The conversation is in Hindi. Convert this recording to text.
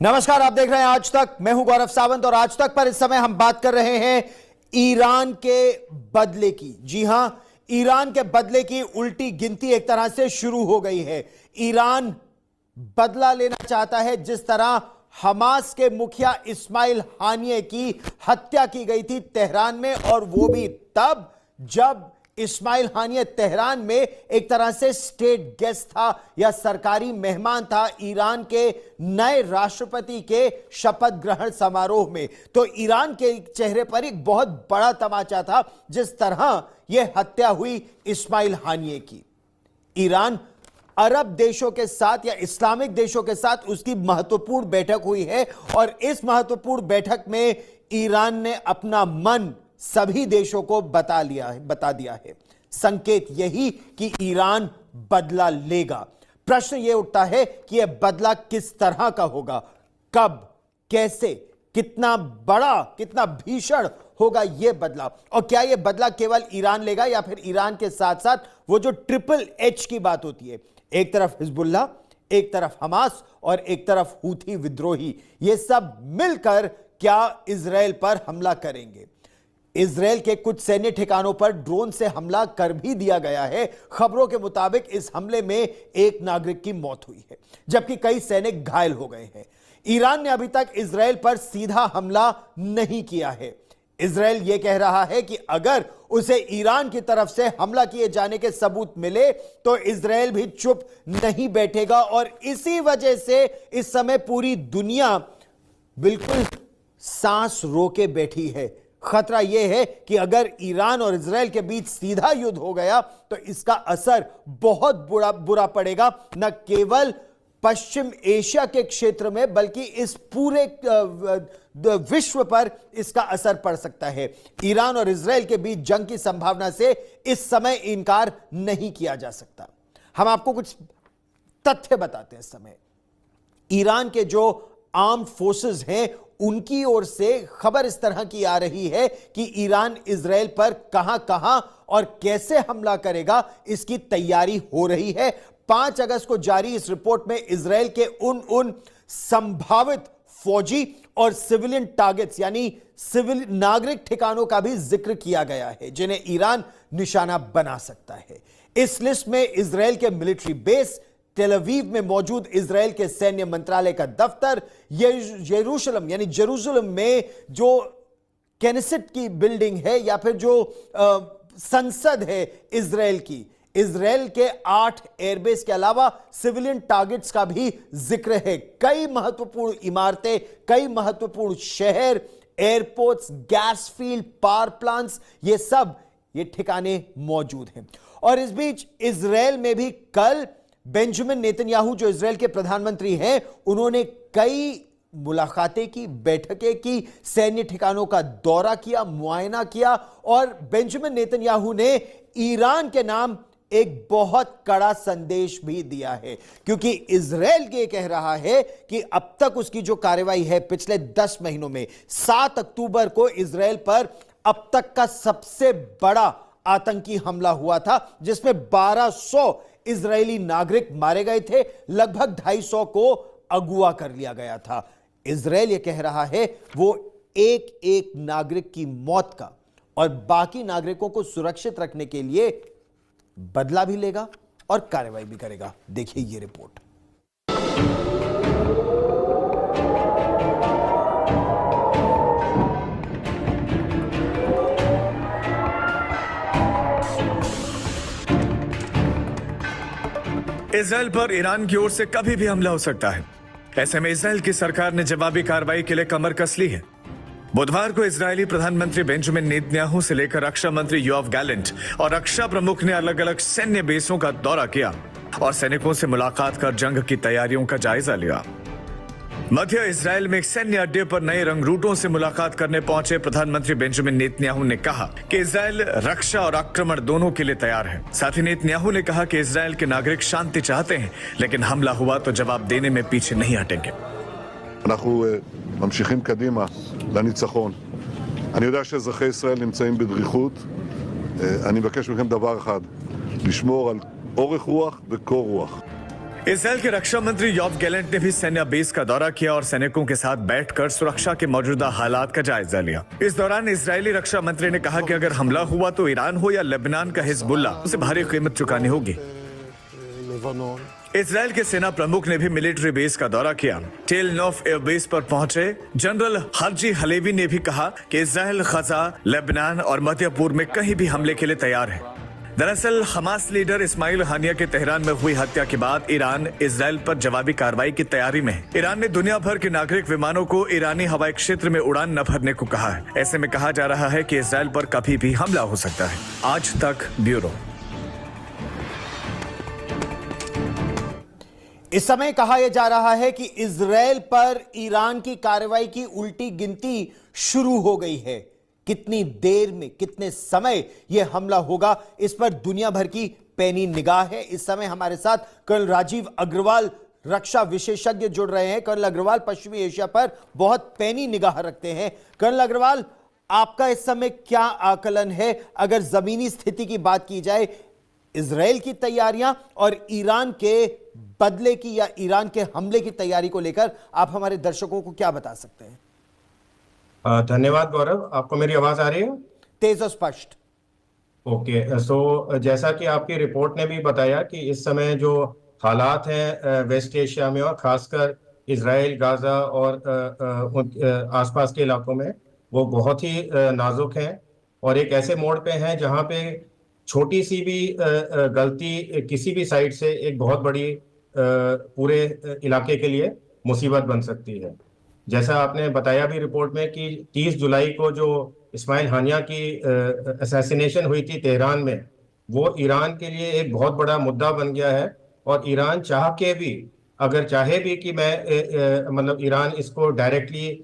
नमस्कार, आप देख रहे हैं आज तक। मैं हूं गौरव सावंत और आज तक पर इस समय हम बात कर रहे हैं ईरान के बदले की। जी हां, ईरान के बदले की उल्टी गिनती एक तरह से शुरू हो गई है। ईरान बदला लेना चाहता है जिस तरह हमास के मुखिया इस्माइल हानिये की हत्या की गई थी तेहरान में, और वो भी तब जब इस्माइल हानिये तेहरान में एक तरह से स्टेट गेस्ट था या सरकारी मेहमान था ईरान के नए राष्ट्रपति के शपथ ग्रहण समारोह में। तो ईरान के चेहरे पर एक बहुत बड़ा तमाचा था जिस तरह यह हत्या हुई इस्माइल हानिये की। ईरान अरब देशों के साथ या इस्लामिक देशों के साथ उसकी महत्वपूर्ण बैठक हुई है और इस महत्वपूर्ण बैठक में ईरान ने अपना मन सभी देशों को बता दिया है। संकेत यही कि ईरान बदला लेगा। प्रश्न यह उठता है कि यह बदला किस तरह का होगा, कब, कैसे, कितना बड़ा, कितना भीषण होगा यह बदला, और क्या यह बदला केवल ईरान लेगा या फिर ईरान के साथ साथ वो जो ट्रिपल एच की बात होती है, एक तरफ हिजबुल्लाह, एक तरफ हमास और एक तरफ हूथी विद्रोही, ये सब मिलकर क्या इजराइल पर हमला करेंगे। इजराइल के कुछ सैन्य ठिकानों पर ड्रोन से हमला कर भी दिया गया है। खबरों के मुताबिक इस हमले में एक नागरिक की मौत हुई है जबकि कई सैनिक घायल हो गए हैं। ईरान ने अभी तक इजराइल पर सीधा हमला नहीं किया है। इजराइल यह कह रहा है कि अगर उसे ईरान की तरफ से हमला किए जाने के सबूत मिले तो इजराइल भी चुप नहीं बैठेगा, और इसी वजह से इस समय पूरी दुनिया बिल्कुल सांस रोके बैठी है। खतरा यह है कि अगर ईरान और इजराइल के बीच सीधा युद्ध हो गया तो इसका असर बहुत बुरा पड़ेगा, न केवल पश्चिम एशिया के क्षेत्र में बल्कि इस पूरे विश्व पर इसका असर पड़ सकता है। ईरान और इजराइल के बीच जंग की संभावना से इस समय इनकार नहीं किया जा सकता। हम आपको कुछ तथ्य बताते हैं। इस समय ईरान के जो आर्म्ड फोर्सेस हैं उनकी ओर से खबर इस तरह की आ रही है कि ईरान इजराइल पर कहां और कैसे हमला करेगा इसकी तैयारी हो रही है। 5 अगस्त को जारी इस रिपोर्ट में इजराइल के उन संभावित फौजी और सिविलियन टारगेट्स यानी सिविल नागरिक ठिकानों का भी जिक्र किया गया है जिन्हें ईरान निशाना बना सकता है। इस लिस्ट में इजराइल के मिलिट्री बेस, तेल अवीव में मौजूद इजराइल के सैन्य मंत्रालय का दफ्तर, जेरूसलम में जो केनेसेट की बिल्डिंग है या फिर जो संसद है इजराइल की, इजराइल के 8 एयरबेस के अलावा सिविलियन टारगेट्स का भी जिक्र है। कई महत्वपूर्ण इमारतें, कई महत्वपूर्ण शहर, airports, gas field, power plants, ये ठिकाने मौजूद हैं। और इस बीच इजराइल में भी कल बेंजामिन नेतन्याहू जो इजराइल के प्रधानमंत्री हैं, उन्होंने कई मुलाकातें की, बैठकें की, सैन्य ठिकानों का दौरा किया, मुआयना किया, और बेंजामिन नेतन्याहू ने ईरान के नाम एक बहुत कड़ा संदेश भी दिया है, क्योंकि इजराइल ये कह रहा है कि अब तक उसकी जो कार्रवाई है पिछले 10 महीनों में, 7 अक्टूबर को इजराइल पर अब तक का सबसे बड़ा आतंकी हमला हुआ था जिसमें 1200 इजरायली नागरिक मारे गए थे, लगभग 250 को अगवा कर लिया गया था। इजराइल यह कह रहा है वो एक नागरिक की मौत का और बाकी नागरिकों को सुरक्षित रखने के लिए बदला भी लेगा और कार्रवाई भी करेगा। देखिए ये रिपोर्ट। इजराइल पर ईरान की ओर से कभी भी हमला हो सकता है। ऐसे में इजराइल की सरकार ने जवाबी कार्रवाई के लिए कमर कस ली है। बुधवार को इजरायली प्रधानमंत्री बेंजामिन नेतन्याहू से लेकर रक्षा मंत्री योआव गैलेंट और रक्षा प्रमुख ने अलग अलग सैन्य बेसों का दौरा किया और सैनिकों से मुलाकात कर जंग की तैयारियों का जायजा लिया। मध्य इजराइल में एक सैन्य अड्डे पर नए रंग रूटों से मुलाकात करने पहुंचे प्रधानमंत्री बेंजामिन नेतन्याहू ने कहा कि इजराइल रक्षा और आक्रमण दोनों के लिए तैयार है। साथ ही नेतन्याहू ने कहा कि इजराइल के नागरिक शांति चाहते हैं, लेकिन हमला हुआ तो जवाब देने में पीछे नहीं हटेंगे। אנחנו ממשיכים קדימה לניצחון. אני יודע שאזרחי ישראל נמצאים בדריכות. אני מבקש מכם דבר אחד, לשמור על אורך רוח וקור רוח. इसराइल के रक्षा मंत्री योव गैलेंट ने भी सैन्य बेस का दौरा किया और सैनिकों के साथ बैठकर सुरक्षा के मौजूदा हालात का जायजा लिया। इस दौरान इजरायली रक्षा मंत्री ने कहा कि अगर हमला हुआ तो ईरान हो या लेबनान का हिजबुल्ला, उसे भारी कीमत चुकानी होगी। इसराइल के सेना प्रमुख ने भी मिलिट्री बेस का दौरा किया। टेल नोफ एयरबेस पर पहुंचे जनरल हाजी हलेवी ने भी कहा कि इसराइल गजा, लेबनान और मध्य पूर्व में कहीं भी हमले के लिए तैयार है। दरअसल हमास लीडर इस्माइल हानिया के तेहरान में हुई हत्या के बाद ईरान इसराइल पर जवाबी कार्रवाई की तैयारी में है। ईरान ने दुनिया भर के नागरिक विमानों को ईरानी हवाई क्षेत्र में उड़ान न भरने को कहा है। ऐसे में कहा जा रहा है कि इसराइल पर कभी भी हमला हो सकता है। आज तक ब्यूरो। इस समय कहा यह जा रहा है कि इजराइल पर ईरान की कार्रवाई की उल्टी गिनती शुरू हो गई है। कितनी देर में, कितने समय यह हमला होगा, इस पर दुनिया भर की पैनी निगाह है। इस समय हमारे साथ कर्नल राजीव अग्रवाल, रक्षा विशेषज्ञ, जुड़ रहे हैं। कर्नल अग्रवाल पश्चिमी एशिया पर बहुत पैनी निगाह रखते हैं। कर्नल अग्रवाल, आपका इस समय क्या आकलन है अगर जमीनी स्थिति की बात की जाए, इजराइल की तैयारियां और ईरान के बदले की या ईरान के हमले की तैयारी को लेकर आप हमारे दर्शकों को क्या बता सकते हैं? धन्यवाद गौरव। आपको मेरी आवाज आ रही है? तेज और स्पष्ट। ओके, सो जैसा कि आपकी रिपोर्ट ने भी बताया कि इस समय जो हालात हैं वेस्ट एशिया में और खासकर इजराइल, गाजा और आसपास के इलाकों में, वो बहुत ही नाजुक हैं और एक ऐसे मोड़ पे हैं जहां पे छोटी सी भी गलती किसी भी साइड से एक बहुत बड़ी पूरे इलाके के लिए मुसीबत बन सकती है। जैसा आपने बताया भी रिपोर्ट में कि 30 जुलाई को जो इस्माइल हानिया की असैसिनेशन हुई थी तेहरान में, वो ईरान के लिए एक बहुत बड़ा मुद्दा बन गया है और ईरान चाह के भी, अगर चाहे भी कि मैं मतलब ईरान इसको डायरेक्टली